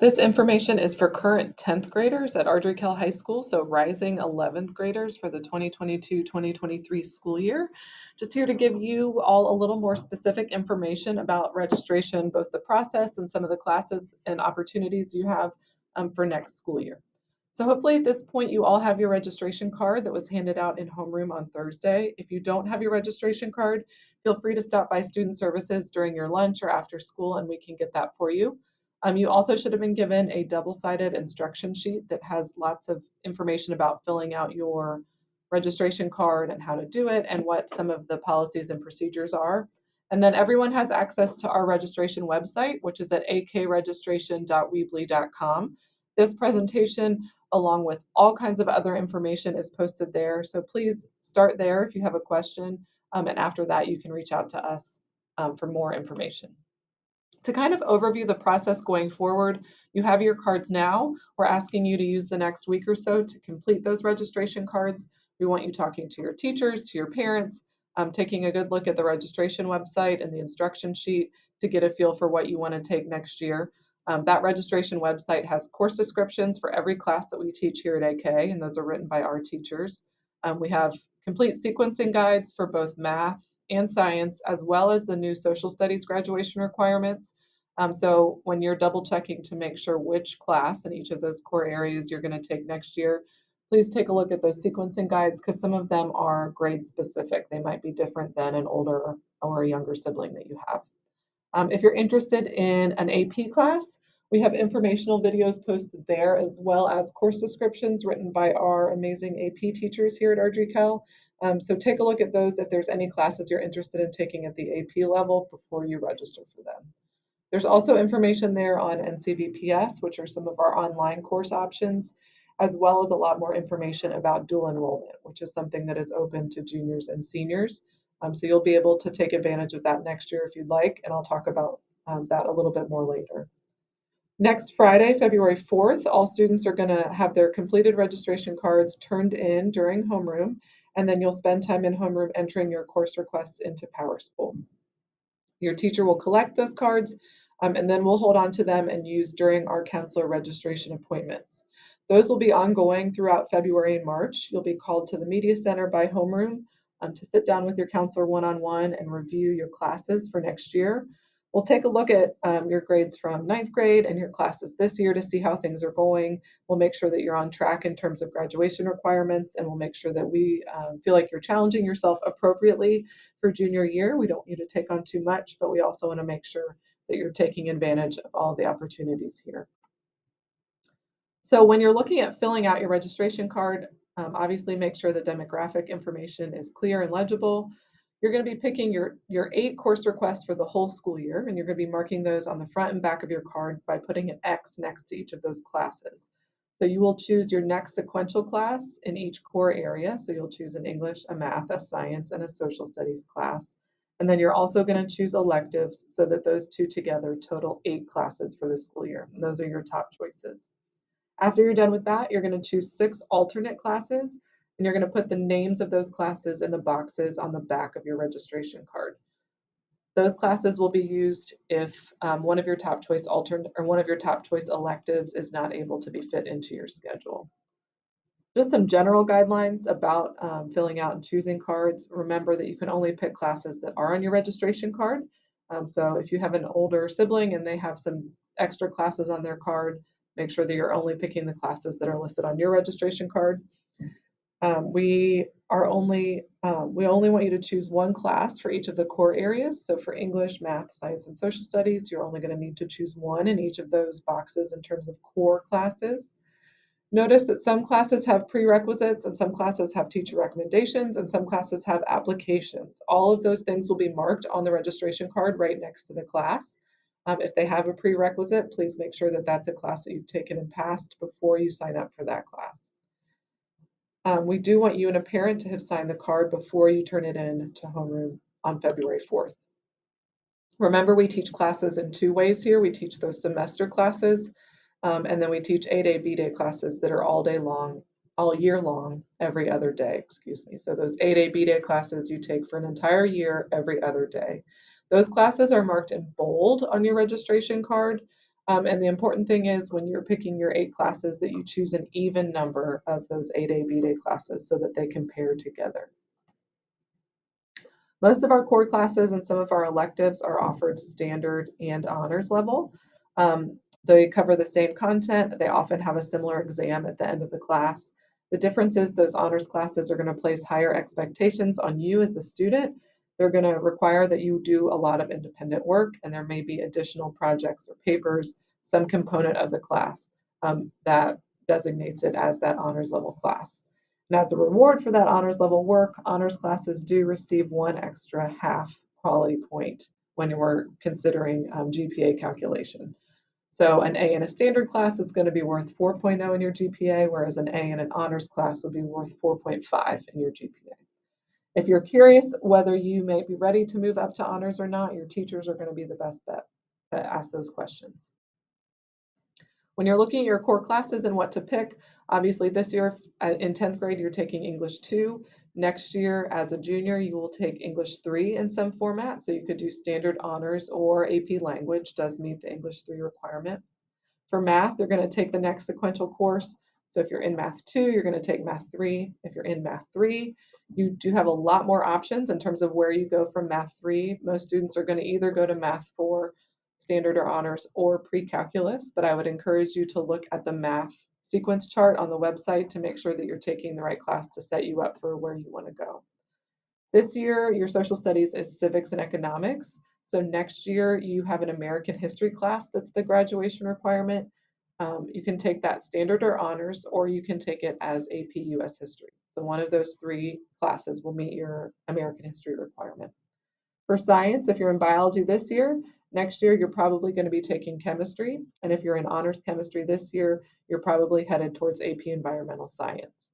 This information is for current 10th graders at Ardrey-Kell High School, so rising 11th graders for the 2022-2023 school year. Just here to give you all a little more specific information about registration, both the process and some of the classes and opportunities you have for next school year. So hopefully at this point you all have your registration card that was handed out in homeroom on Thursday. If you don't have your registration card, feel free to stop by Student Services during your lunch or after school and we can get that for you. You also should have been given a double-sided instruction sheet that has lots of information about filling out your registration card and how to do it and what some of the policies and procedures are. And then everyone has access to our registration website, which is at akregistration.weebly.com. This presentation, along with all kinds of other information, is posted there. So please start there if you have a question. And after that, you can reach out to us for more information. To kind of overview the process going forward, you have your cards now. We're asking you to use the next week or so to complete those registration cards. We want you talking to your teachers, to your parents, taking a good look at the registration website and the instruction sheet to get a feel for what you want to take next year. That registration website has course descriptions for every class that we teach here at AK, and those are written by our teachers. We have complete sequencing guides for both math and science, as well as the new social studies graduation requirements. So when you're double checking to make sure which class in each of those core areas you're going to take next year, please take a look at those sequencing guides because some of them are grade specific. They might be different than an older or a younger sibling that you have. If you're interested in an AP class, we have informational videos posted there as well as course descriptions written by our amazing AP teachers here at Ardrey-Kell. So take a look at those if there's any classes you're interested in taking at the AP level before you register for them. There's also information there on NCVPS, which are some of our online course options, as well as a lot more information about dual enrollment, which is something that is open to juniors and seniors. So you'll be able to take advantage of that next year if you'd like, and I'll talk about that a little bit more later. Next Friday, February 4th, all students are going to have their completed registration cards turned in during homeroom, and then you'll spend time in homeroom entering your course requests into PowerSchool. Your teacher will collect those cards, and then we'll hold on to them and use during our counselor registration appointments. Those will be ongoing throughout February and March. You'll be called to the Media Center by homeroom to sit down with your counselor one-on-one and review your classes for next year. We'll take a look at your grades from 9th grade and your classes this year to see how things are going. We'll make sure that you're on track in terms of graduation requirements, and we'll make sure that we feel like you're challenging yourself appropriately for junior year. We don't want you to take on too much, but we also want to make sure that you're taking advantage of all the opportunities here. So when you're looking at filling out your registration card, obviously make sure the demographic information is clear and legible. You're going to be picking your 8 course requests for the whole school year, and you're going to be marking those on the front and back of your card by putting an X next to each of those classes. So you will choose your next sequential class in each core area. So you'll choose an English, a math, a science, and a social studies class. And then you're also going to choose electives so that those two together total 8 classes for the school year. And those are your top choices. After you're done with that, you're going to choose 6 alternate classes, and you're going to put the names of those classes in the boxes on the back of your registration card. Those classes will be used if one of your top choice alternate or one of your top choice electives is not able to be fit into your schedule. Just some general guidelines about filling out and choosing cards. Remember that you can only pick classes that are on your registration card. So if you have an older sibling and they have some extra classes on their card, make sure that you're only picking the classes that are listed on your registration card. We only want you to choose one class for each of the core areas. So for English, math, science, and social studies, you're only going to need to choose one in each of those boxes in terms of core classes. Notice that some classes have prerequisites and some classes have teacher recommendations and some classes have applications. All of those things will be marked on the registration card right next to the class. If they have a prerequisite, please make sure that that's a class that you've taken and passed before you sign up for that class. We do want you and a parent to have signed the card before you turn it in to homeroom on February 4th. Remember, we teach classes in 2 ways here. We teach those semester classes, and then we teach A-Day, B-Day classes that are all day long, all year long, every other day, excuse me. So those A-Day, B-Day classes you take for an entire year, every other day. Those classes are marked in bold on your registration card. And the important thing is when you're picking your 8 classes that you choose an even number of those 8A, B-Day classes so that they can pair together. Most of our core classes and some of our electives are offered standard and honors level. They cover the same content. They often have a similar exam at the end of the class. The difference is those honors classes are going to place higher expectations on you as the student. They're going to require that you do a lot of independent work, and there may be additional projects or papers, some component of the class that designates it as that honors level class. And as a reward for that honors level work, honors classes do receive 1 extra half quality point when we're considering GPA calculation. So an A in a standard class is going to be worth 4.0 in your GPA, whereas an A in an honors class would be worth 4.5 in your GPA. If you're curious whether you may be ready to move up to honors or not, your teachers are going to be the best bet to ask those questions. When you're looking at your core classes and what to pick, obviously this year in 10th grade, you're taking English 2. Next year, as a junior, you will take English 3 in some format. So you could do standard honors or AP language does meet the English 3 requirement. For math, they're going to take the next sequential course. So if you're in Math 2, you're going to take Math 3. If you're in Math 3, you do have a lot more options in terms of where you go from Math 3. Most students are going to either go to Math 4, standard or honors, or pre-calculus, but I would encourage you to look at the math sequence chart on the website to make sure that you're taking the right class to set you up for where you want to go. This year, your social studies is civics and economics. So next year, you have an American history class that's the graduation requirement. You can take that standard or honors, or you can take it as AP US history. So one of those 3 classes will meet your American history requirement. For science, if you're in biology this year, next year you're probably going to be taking chemistry. And if you're in honors chemistry this year, you're probably headed towards AP environmental science.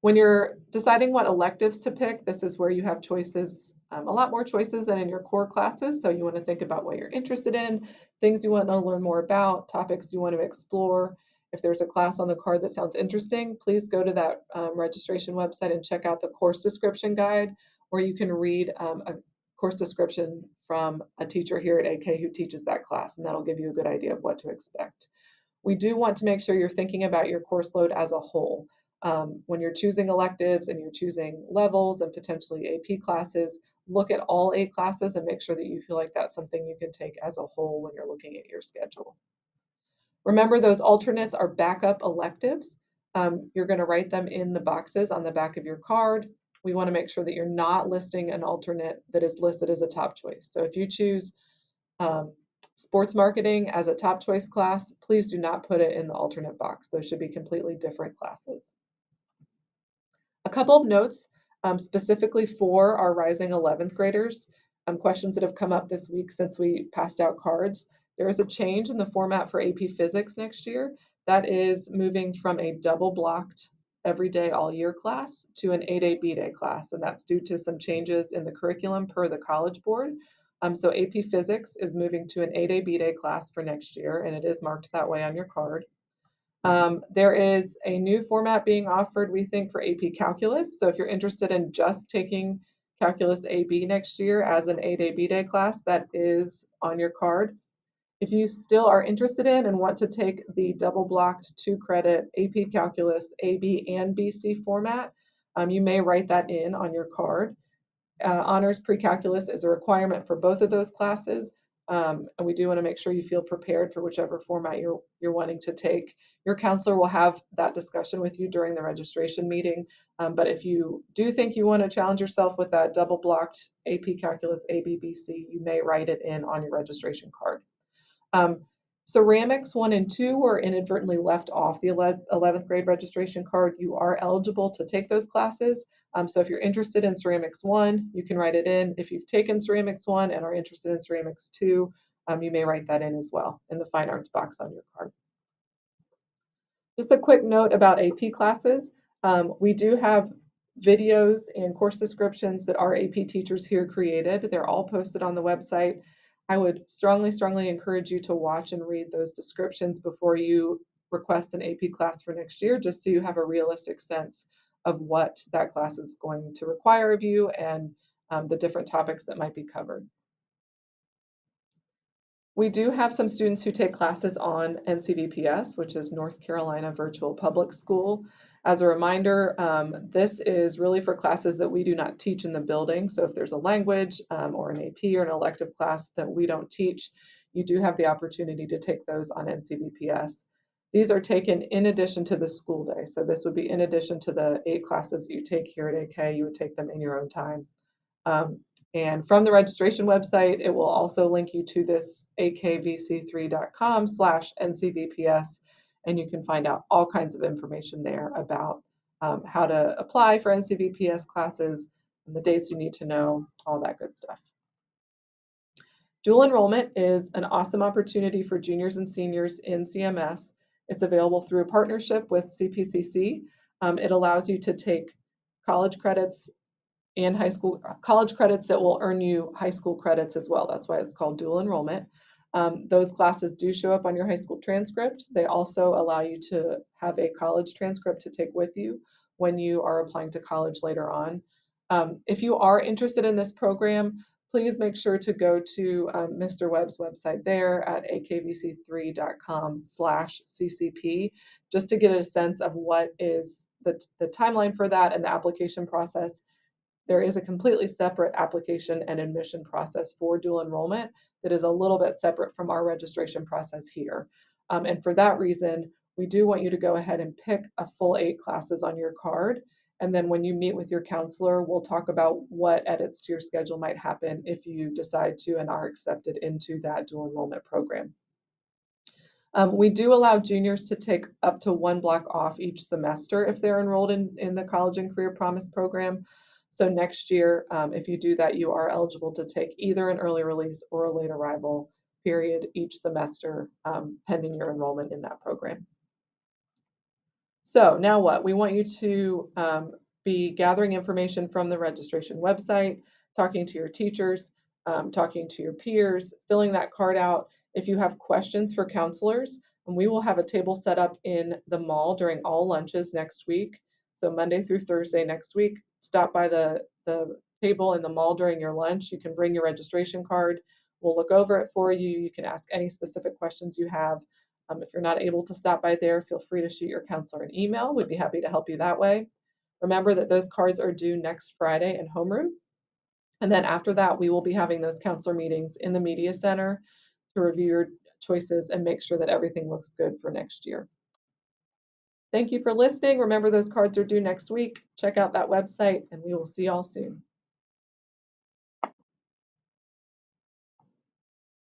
When you're deciding what electives to pick, this is where you have choices, a lot more choices than in your core classes. So you want to think about what you're interested in, things you want to learn more about, topics you want to explore. If there's a class on the card that sounds interesting, please go to that registration website and check out the course description guide, or you can read a course description from a teacher here at AK who teaches that class, and that'll give you a good idea of what to expect. We do want to make sure you're thinking about your course load as a whole. When you're choosing electives and you're choosing levels and potentially AP classes, look at all 8 classes and make sure that you feel like that's something you can take as a whole when you're looking at your schedule. Remember, those alternates are backup electives. You're going to write them in the boxes on the back of your card. We want to make sure that you're not listing an alternate that is listed as a top choice. So if you choose sports marketing as a top choice class, please do not put it in the alternate box. Those should be completely different classes. A couple of notes specifically for our rising 11th graders, questions that have come up this week since we passed out cards. There is a change in the format for AP Physics next year. That is moving from a double blocked every day all year class to an 8A B-Day class, and that's due to some changes in the curriculum per the College Board. So AP Physics is moving to an 8A B-Day class for next year, and it is marked that way on your card. There is a new format being offered, we think, for AP Calculus. So if you're interested in just taking Calculus AB next year as an 8A B-Day class, that is on your card. If you still are interested in and want to take the double-blocked 2-credit AP Calculus AB and BC format, you may write that in on your card. Honors pre-calculus is a requirement for both of those classes, and we do want to make sure you feel prepared for whichever format you're wanting to take. Your counselor will have that discussion with you during the registration meeting, but if you do think you want to challenge yourself with that double-blocked AP Calculus ABBC, you may write it in on your registration card. Ceramics 1 and 2 were inadvertently left off the 11th grade registration card. You are eligible to take those classes. So if you're interested in Ceramics 1, you can write it in. If you've taken Ceramics 1 and are interested in Ceramics 2, you may write that in as well in the Fine Arts box on your card. Just a quick note about AP classes. We do have videos and course descriptions that our AP teachers here created. They're all posted on the website. I would strongly, strongly encourage you to watch and read those descriptions before you request an AP class for next year, just so you have a realistic sense of what that class is going to require of you and the different topics that might be covered. We do have some students who take classes on NCVPS, which is North Carolina Virtual Public School. As a reminder, this is really for classes that we do not teach in the building. So if there's a language or an AP or an elective class that we don't teach, you do have the opportunity to take those on NCVPS. These are taken in addition to the school day. So this would be in addition to the 8 classes that you take here at AK, you would take them in your own time. Um, and from the registration website, it will also link you to this akvc3.com/ncvps, and you can find out all kinds of information there about how to apply for NCVPS classes, and the dates you need to know, all that good stuff. Dual enrollment is an awesome opportunity for juniors and seniors in CMS. It's available through a partnership with CPCC. It allows you to take college credits and high school college credits that will earn you high school credits as well. That's why it's called dual enrollment. Those classes do show up on your high school transcript. They also allow you to have a college transcript to take with you when you are applying to college later on. If you are interested in this program, please make sure to go to Mr. Webb's website there at akvc3.com/ccp just to get a sense of what is the timeline for that and the application process. There is a completely separate application and admission process for dual enrollment that is a little bit separate from our registration process here. And for that reason, we do want you to go ahead and pick a full 8 classes on your card. And then when you meet with your counselor, we'll talk about what edits to your schedule might happen if you decide to and are accepted into that dual enrollment program. We do allow juniors to take up to 1 block off each semester if they're enrolled in the College and Career Promise program. So next year, if you do that, you are eligible to take either an early release or a late arrival period each semester, pending your enrollment in that program. So now what? We want you to be gathering information from the registration website, talking to your teachers, talking to your peers, filling that card out. If you have questions for counselors, and we will have a table set up in the mall during all lunches next week. So Monday through Thursday next week, stop by the table in the mall during your lunch. You can bring your registration card. We'll look over it for you. You can ask any specific questions you have. If you're not able to stop by there, feel free to shoot your counselor an email. We'd be happy to help you that way. Remember that those cards are due next Friday in homeroom. And then after that, we will be having those counselor meetings in the media center to review your choices and make sure that everything looks good for next year. Thank you for listening. Remember those cards are due next week. Check out that website and we will see y'all soon.